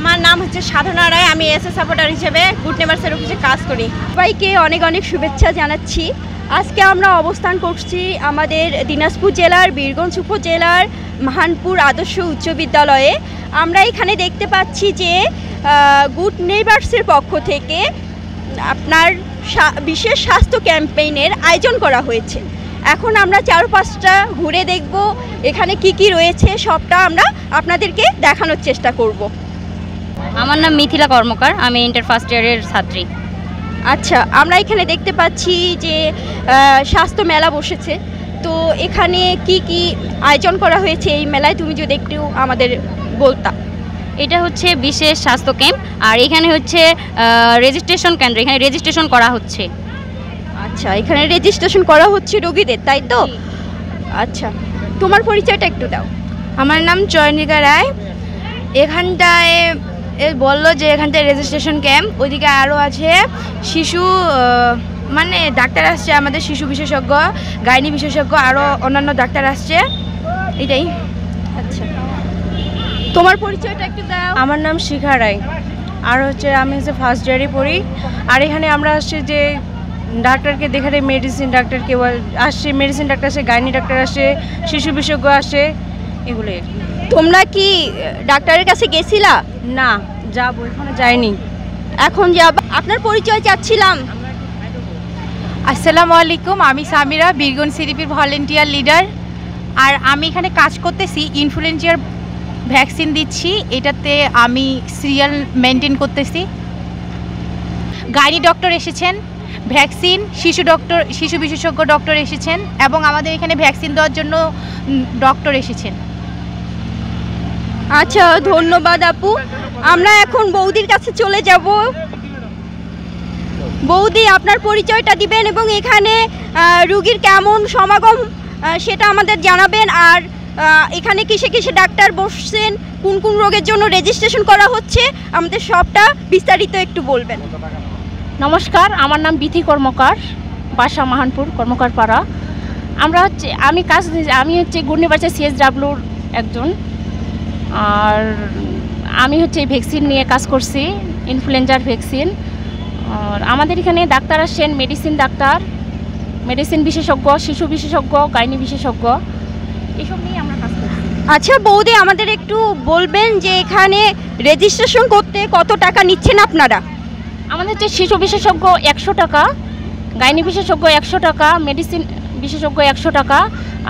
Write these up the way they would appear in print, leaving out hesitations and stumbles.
আমার নাম হচ্ছে সাধনা রায়। আমি এসএস সাপোর্টার হিসেবে গুড নেবার্সের অফিসে কাজ করি। সবাইকে অনেক অনেক শুভেচ্ছা জানাচ্ছি। আজকে আমরা অবস্থান করছি আমাদের দিনাজপুর জেলার বীরগঞ্জ উপজেলার মাহানপুর আদর্শ উচ্চ বিদ্যালয়ে। আমরা এখানে দেখতে পাচ্ছি যে গুড নেবার্সের পক্ষ থেকে আপনার বিশেষ স্বাস্থ্য ক্যাম্পেইনের আয়োজন করা হয়েছে। এখন আমরা চারপাশটা ঘুরে দেখব, এখানে কি কি রয়েছে সবটা আমরা আপনাদেরকে দেখানোর চেষ্টা করব। আমার নাম মিথিলা কর্মকার, আমি ইন্টার ফার্স্ট ইয়ারের ছাত্রী। আচ্ছা, আমরা এখানে দেখতে পাচ্ছি যে স্বাস্থ্য মেলা বসেছে। তো এখানে কি কি আয়োজন করা হয়েছে এই মেলায়, তুমি যদি একটু আমাদের বলতা। এটা হচ্ছে বিশেষ স্বাস্থ্য ক্যাম্প, আর এখানে হচ্ছে রেজিস্ট্রেশন কেন্দ্র, এখানে রেজিস্ট্রেশন করা হচ্ছে। আচ্ছা, এখানে রেজিস্ট্রেশন করা হচ্ছে রোগীদের, তাই তো? আচ্ছা, তোমার পরিচয়টা একটু দাও। আমার নাম চয়নিকা রায়। এখানটায় বললো যে এখানটায় রেজিস্ট্রেশন ক্যাম্প, ওইদিকে আরও আছে শিশু মানে ডাক্তার আসছে, আমাদের শিশু বিশেষজ্ঞ, গাইনি বিশেষজ্ঞ, আরও অন্যান্য ডাক্তার আসছে, এটাই। আচ্ছা, তোমার পরিচয়টা একটু দাও। আমার নাম শিখা রায়, আর হচ্ছে আমি হচ্ছে ফার্স্ট ইয়ারে পড়ি। আর এখানে আমরা আসছি যে ডাক্তারকে দেখাতে, মেডিসিন ডাক্তার কেউ আসছে, মেডিসিন ডাক্তার আসে, গাইনি ডাক্তার আসে, শিশু বিশেষজ্ঞ আসে, এগুলোই। তোমরা কি ডাক্তারের কাছে গেছিলা? না, যাবো, এখনো যাইনি, এখন যাব। আপনার পরিচয় চাচ্ছিলাম। আসসালামু আলাইকুম, আমি সামিরা, বীরগঞ্জ সিডিপির ভলেন্টিয়ার লিডার। আর আমি এখানে কাজ করতেছি, ইনফ্লুয়েঞ্জার ভ্যাকসিন দিচ্ছি, এটাতে আমি সিরিয়াল মেনটেন করতেছি। গাইনি ডক্টর এসেছেন, ভ্যাকসিন, শিশু বিশেষজ্ঞ ডক্টর এসেছেন, এবং আমাদের এখানে ভ্যাকসিন দেওয়ার জন্য ডক্টর এসেছেন। আচ্ছা, ধন্যবাদ আপু। আমরা এখন বৌদির কাছে চলে যাব। বৌদি, আপনার পরিচয়টা দিবেন এবং এখানে রুগীর কেমন সমাগম সেটা আমাদের জানাবেন। আর এখানে কিসে কিসে ডাক্তার বসছেন, কোন কোন রোগের জন্য রেজিস্ট্রেশন করা হচ্ছে, আমাদের সবটা বিস্তারিত একটু বলবেন। নমস্কার, আমার নাম বিথি কর্মকার, বাসা মাহানপুর কর্মকার পাড়া। আমি হচ্ছে গুড নেবার্সের CSWর একজন। আর আমি হচ্ছে এই ভ্যাকসিন নিয়ে কাজ করছি, ইনফ্লুয়েঞ্জার ভ্যাকসিন। আর আমাদের এখানে ডাক্তার আসেন, মেডিসিন বিশেষজ্ঞ, শিশু বিশেষজ্ঞ, গাইনি বিশেষজ্ঞ, এসব নিয়ে আমরা কাজ করছি। আচ্ছা বৌদি, আমাদের একটু বলবেন যে এখানে রেজিস্ট্রেশন করতে কত টাকা নিচ্ছেন আপনারা? আমাদের হচ্ছে শিশু বিশেষজ্ঞ 100 টাকা, গাইনি বিশেষজ্ঞ 100 টাকা, মেডিসিন বিশেষজ্ঞ 100 টাকা।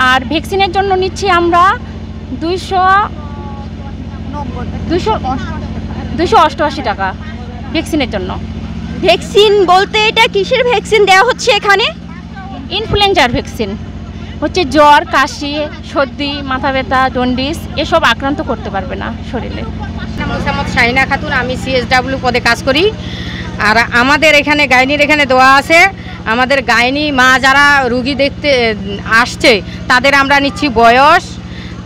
আর ভ্যাকসিনের জন্য নিচ্ছি আমরা 288 টাকা ভ্যাকসিনের জন্য। ভ্যাকসিন বলতে এটা কিসের ভ্যাকসিন দেওয়া হচ্ছে এখানে? ইনফ্লুয়েঞ্জার ভ্যাকসিন, হচ্ছে জ্বর, কাশি, সর্দি, মাথা ব্যথা, জন্ডিস এসব আক্রান্ত করতে পারবে না শরীরে। মোসাম্মদ শাহিনা খাতুন, আমি CSW পদে কাজ করি। আর আমাদের এখানে গাইনির এখানে দেওয়া আছে, আমাদের গাইনি মা যারা রুগী দেখতে আসছে তাদের আমরা নিচ্ছি বয়স,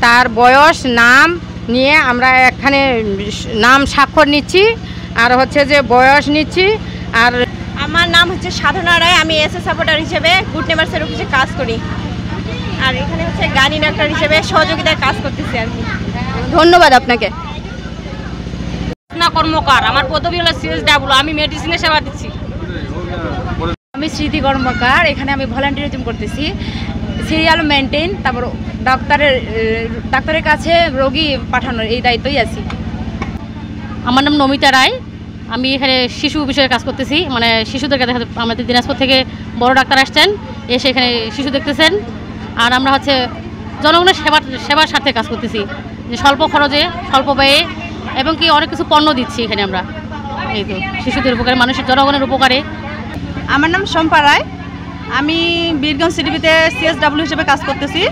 তার বয়স, নাম নিয়ে আমরা এখানে নাম স্বাক্ষর নিচ্ছি, আর হচ্ছে যে বয়স নিচ্ছি। আর আমার নাম হচ্ছে সাধনা রায়, আমি এসএস সাপোর্টার হিসেবে গুড নেবার্সের অফিসে কাজ করি। আর এখানে হচ্ছে গাইনি ডাক্তার হিসেবে সহযোগিতায় কাজ করতেছি আর কি। ধন্যবাদ আপনাকে। কর্মকার, আমার পদবি হলো CSW, আমি মেডিসিনের সেবা দিচ্ছি। আমি স্মৃতি কর্মকার, এখানে আমি ভলান্টিয়ারিজম করতেছি, সিরিয়াল মেনটেন, তারপর ডাক্তারের কাছে রোগী পাঠানোর এই দায়িত্বই আছি। আমার নাম নমিতা রায়, আমি এখানে শিশু বিষয়ে কাজ করতেছি, মানে শিশুদেরকে দেখাতে। আমাদের দিনাজপুর থেকে বড় ডাক্তার আসছেন, এসে এখানে শিশু দেখতেছেন। আর আমরা হচ্ছে জনগণের সেবার স্বার্থে কাজ করতেছি, যে স্বল্প খরচে, স্বল্প ব্যয়ে, এবং কি অনেক কিছু পণ্য দিচ্ছি এখানে আমরা, এই তো শিশুদের উপকারে, মানুষের জনগণের উপকারে। আমার নাম শম্পা রায়, আমি বীরগঞ্জ সিডিপিতে CSW হিসেবে কাজ করতেছি।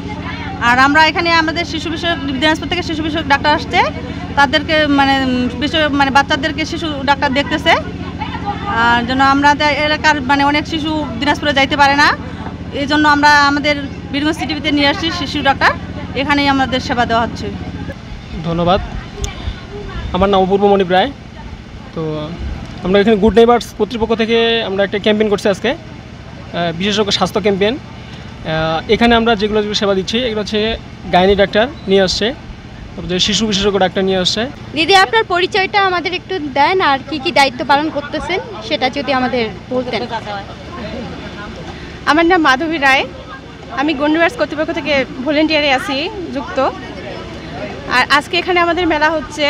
আর আমরা এখানে আমাদের শিশু বিষয়ক, দিনাজপুর থেকে শিশু বিষয়ক ডাক্তার আসছে, তাদেরকে মানে বাচ্চাদেরকে শিশু ডাক্তার দেখতেছে। আর জন্য আমরা এলাকার অনেক শিশু দিনাজপুরে যাইতে পারে না, এই জন্য আমরা আমাদের বীরগঞ্জ সিডিপিতে নিয়ে আসছি শিশু ডাক্তার, এখানেই আমাদের সেবা দেওয়া হচ্ছে। ধন্যবাদ। আমার নাম অপূর্ব মণিপ রায়। তো আমরা এখানে গুড নেবার্স কর্তৃপক্ষ থেকে আমরা একটা ক্যাম্পেইন করছি আজকে, বিশেষজ্ঞ স্বাস্থ্য ক্যাম্পেইন। এখানে আমরা যেগুলো সেবা দিচ্ছি এগুলো হচ্ছে গাইনি ডাক্তার নিয়ে আসছে, যে শিশু বিশেষজ্ঞ ডাক্তার নিয়ে আসছে। দিদি, আপনার পরিচয়টা আমাদের একটু দেন, আর কি কি দায়িত্ব পালন করতেছেন সেটা যদি আমাদের বলতেন। আমার নাম মাধবী রায়, আমি গন্ডিভার্স কর্তৃপক্ষ থেকে ভলেন্টিয়ারে আছি যুক্ত। আর আজকে এখানে আমাদের মেলা হচ্ছে,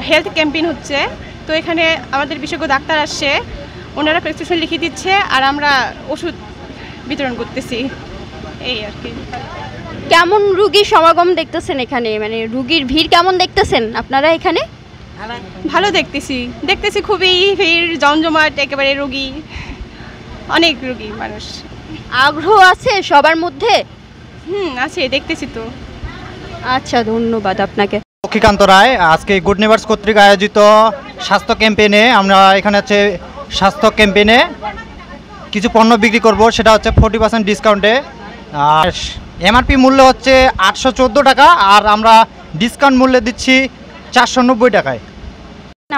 হেলথ ক্যাম্পেইন হচ্ছে। তো এখানে আমাদের বিশেষজ্ঞ ডাক্তার আসছে, ওনারা প্রেসক্রিপশন লিখে দিচ্ছে আর আমরা ওষুধ বিতরণ করতেছি, এই আর কি। কেমন রুগীর সমাগম দেখতেছেন এখানে, মানে রুগীর ভিড় কেমন দেখতেছেন আপনারা এখানে? ভালো দেখতেছি খুবই ভিড়, জমজমাট, একেবারে রুগী, অনেক রুগী মানুষ। আগ্রহ আছে সবার মধ্যে? আছে, দেখতেছি তো। আচ্ছা, ধন্যবাদ আপনাকে। লক্ষ্মীকান্ত রায়, আজকে গুড নেইবার্স কর্তৃক আয়োজিত স্বাস্থ্য ক্যাম্পেইনে আমরা এখানে হচ্ছে স্বাস্থ্য ক্যাম্পেইনে কিছু পণ্য বিক্রি করব, সেটা হচ্ছে 40% ডিসকাউন্টে। আর এমআরপি মূল্য হচ্ছে 814 টাকা, আর আমরা ডিসকাউন্ট মূল্যে দিচ্ছি 490 টাকায়।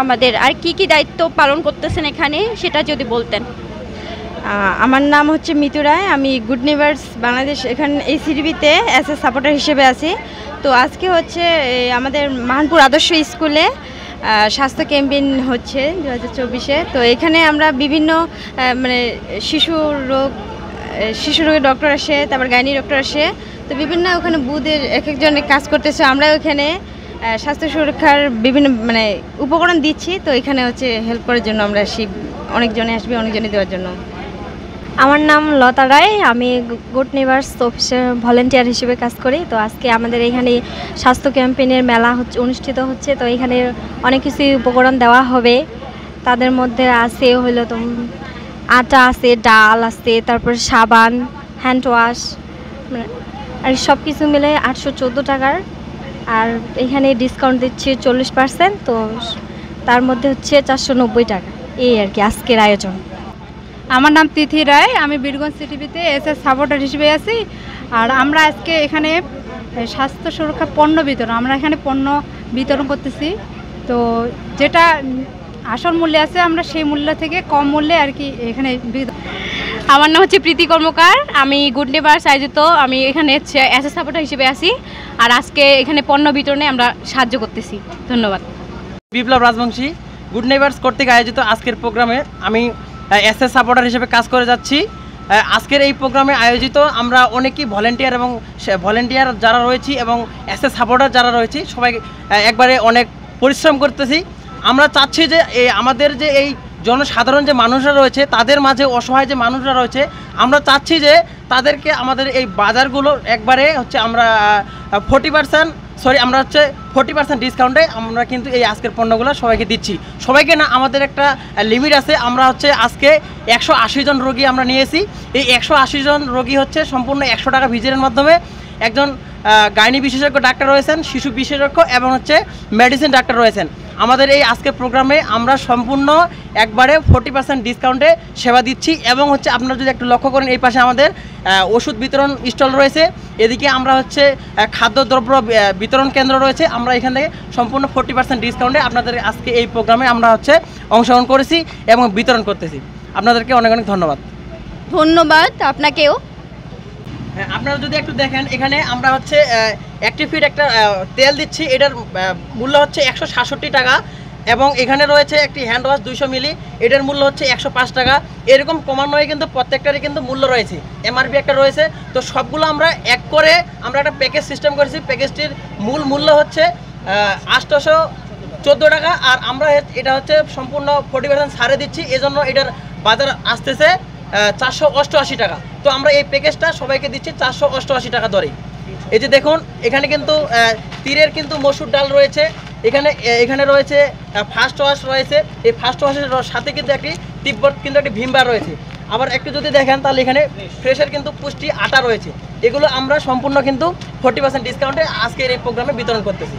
আমাদের আর কি কি দায়িত্ব পালন করতেছেন এখানে সেটা যদি বলতেন। আমার নাম হচ্ছে মিতু রায়, আমি গুড নেইবার্স বাংলাদেশ এখানে এই সিডিবিতে এসএস সাপোর্টার হিসেবে আছি। তো আজকে হচ্ছে আমাদের মাহানপুর আদর্শ স্কুলে স্বাস্থ্য ক্যাম্পেইন হচ্ছে 2024-এ। তো এখানে আমরা বিভিন্ন মানে শিশু রোগের ডক্টর আসে, তারপর গাইনি ডক্টর আসে। তো বিভিন্ন ওখানে বুথের এক একজনের কাজ করতেছে, আমরা ওখানে স্বাস্থ্য সুরক্ষার বিভিন্ন মানে উপকরণ দিচ্ছি। তো এখানে হচ্ছে হেল্প করার জন্য আমরা আসি, অনেকজনে আসবে, অনেকজনে দেওয়ার জন্য। আমার নাম লতা রায়, আমি গুড নেইবার্স অফিসে ভলেন্টিয়ার হিসেবে কাজ করি। তো আজকে আমাদের এখানে স্বাস্থ্য ক্যাম্পেইনের মেলা অনুষ্ঠিত হচ্ছে। তো এখানে অনেক কিছু উপকরণ দেওয়া হবে, তাদের মধ্যে আছে হলো আটা আছে, ডাল আছে, তারপরে সাবান, হ্যান্ড ওয়াশ, আর সব কিছু মিলে 814 টাকার। আর এখানে ডিসকাউন্ট দিচ্ছি 40%, তো তার মধ্যে হচ্ছে 490 টাকা। এই আর কি আজকের আয়োজন। আমার নাম তিথি রায়, আমি বীরগঞ্জ সিটিভিতে এসএস সাপোর্টার হিসেবে আছি। আর আমরা আজকে এখানে স্বাস্থ্য সুরক্ষা পণ্য বিতরণ, আমরা এখানে পণ্য বিতরণ করতেছি। তো যেটা আসল মূল্যে আছে আমরা সেই মূল্য থেকে কম মূল্যে আর কি এখানে। আমার নাম হচ্ছে প্রীতি কর্মকার, আমি গুড নেইবার্স আয়োজিত, আমি এখানে হচ্ছে এসএস সাপোর্টার হিসেবে আছি। আর আজকে এখানে পণ্য বিতরণে আমরা সাহায্য করতেছি। ধন্যবাদ। বিপ্লব রাজবংশী, গুড নেইবার্স কর্তৃক আয়োজিত আজকের প্রোগ্রামে আমি এসএস সাপোর্টার হিসেবে কাজ করে যাচ্ছি। আজকের এই প্রোগ্রামে আয়োজিত আমরা অনেকেই ভলেন্টিয়ার এবং ভলেন্টিয়ার যারা রয়েছি এবং এসএস সাপোর্টার যারা রয়েছি সবাই একবারে অনেক পরিশ্রম করতেছি। আমরা চাচ্ছি যে আমাদের যে এই জনসাধারণ যে মানুষরা রয়েছে, তাদের মাঝে অসহায় যে মানুষরা রয়েছে, আমরা চাচ্ছি যে তাদেরকে আমাদের এই বাজারগুলো একবারে হচ্ছে আমরা 40% ডিসকাউন্টে আমরা কিন্তু এই আজকের পণ্যগুলো সবাইকে দিচ্ছি। সবাইকে না, আমাদের একটা লিমিট আছে। আমরা হচ্ছে আজকে 180 জন রোগী আমরা নিয়েছি। এই 180 জন রোগী হচ্ছে সম্পূর্ণ 100 টাকা ভিজিটের মাধ্যমে। একজন গাইনি বিশেষজ্ঞ ডাক্তার রয়েছেন, শিশু বিশেষজ্ঞ এবং হচ্ছে মেডিসিন ডাক্তার রয়েছেন। আমাদের এই আজকের প্রোগ্রামে আমরা সম্পূর্ণ একবারে 40% ডিসকাউন্টে সেবা দিচ্ছি। এবং হচ্ছে আপনারা যদি একটু লক্ষ্য করেন, এই পাশে আমাদের ওষুধ বিতরণ স্টল রয়েছে, এদিকে আমরা হচ্ছে খাদ্যদ্রব্য বিতরণ কেন্দ্র রয়েছে। আমরা এখানে সম্পূর্ণ 40% ডিসকাউন্টে আপনাদের আজকে এই প্রোগ্রামে আমরা হচ্ছে অংশগ্রহণ করেছি এবং বিতরণ করতেছি। আপনাদেরকে অনেক অনেক ধন্যবাদ। ধন্যবাদ আপনাকেও। আপনারা যদি একটু দেখেন, এখানে আমরা হচ্ছে অ্যাক্টিভফিট একটা তেল দিচ্ছি, এটার মূল্য হচ্ছে 167 টাকা। এবং এখানে রয়েছে একটি হ্যান্ড ওয়াশ 200 মিলি, এটার মূল্য হচ্ছে 105 টাকা। এরকম ক্রমান্বয়ে কিন্তু প্রত্যেকটারই কিন্তু মূল্য রয়েছে, এমআরপি একটা রয়েছে। তো সবগুলো আমরা এক করে আমরা একটা প্যাকেজ সিস্টেম করেছি। প্যাকেজটির মূল মূল্য হচ্ছে 814 টাকা। আর আমরা এটা হচ্ছে সম্পূর্ণ 40% ছাড়ে দিচ্ছি, এজন্য এটার বাজার আসতেছে 488 টাকা। তো আমরা এই প্যাকেজটা সবাইকে দিচ্ছি 488 টাকা দরে। এই যে দেখুন, এখানে কিন্তু তীরের কিন্তু মসুর ডাল রয়েছে, এখানে রয়েছে ফার্স্ট ওয়াশ রয়েছে। এই ফার্স্ট ওয়াশের সাথে কিন্তু একটি তিব্বত কিন্তু একটি ভিমবার রয়েছে। আবার একটু যদি দেখেন তাহলে এখানে ফ্রেশের কিন্তু পুষ্টি আটা রয়েছে। এগুলো আমরা সম্পূর্ণ কিন্তু 40% ডিসকাউন্টে আজকের এই প্রোগ্রামে বিতরণ করতেছি।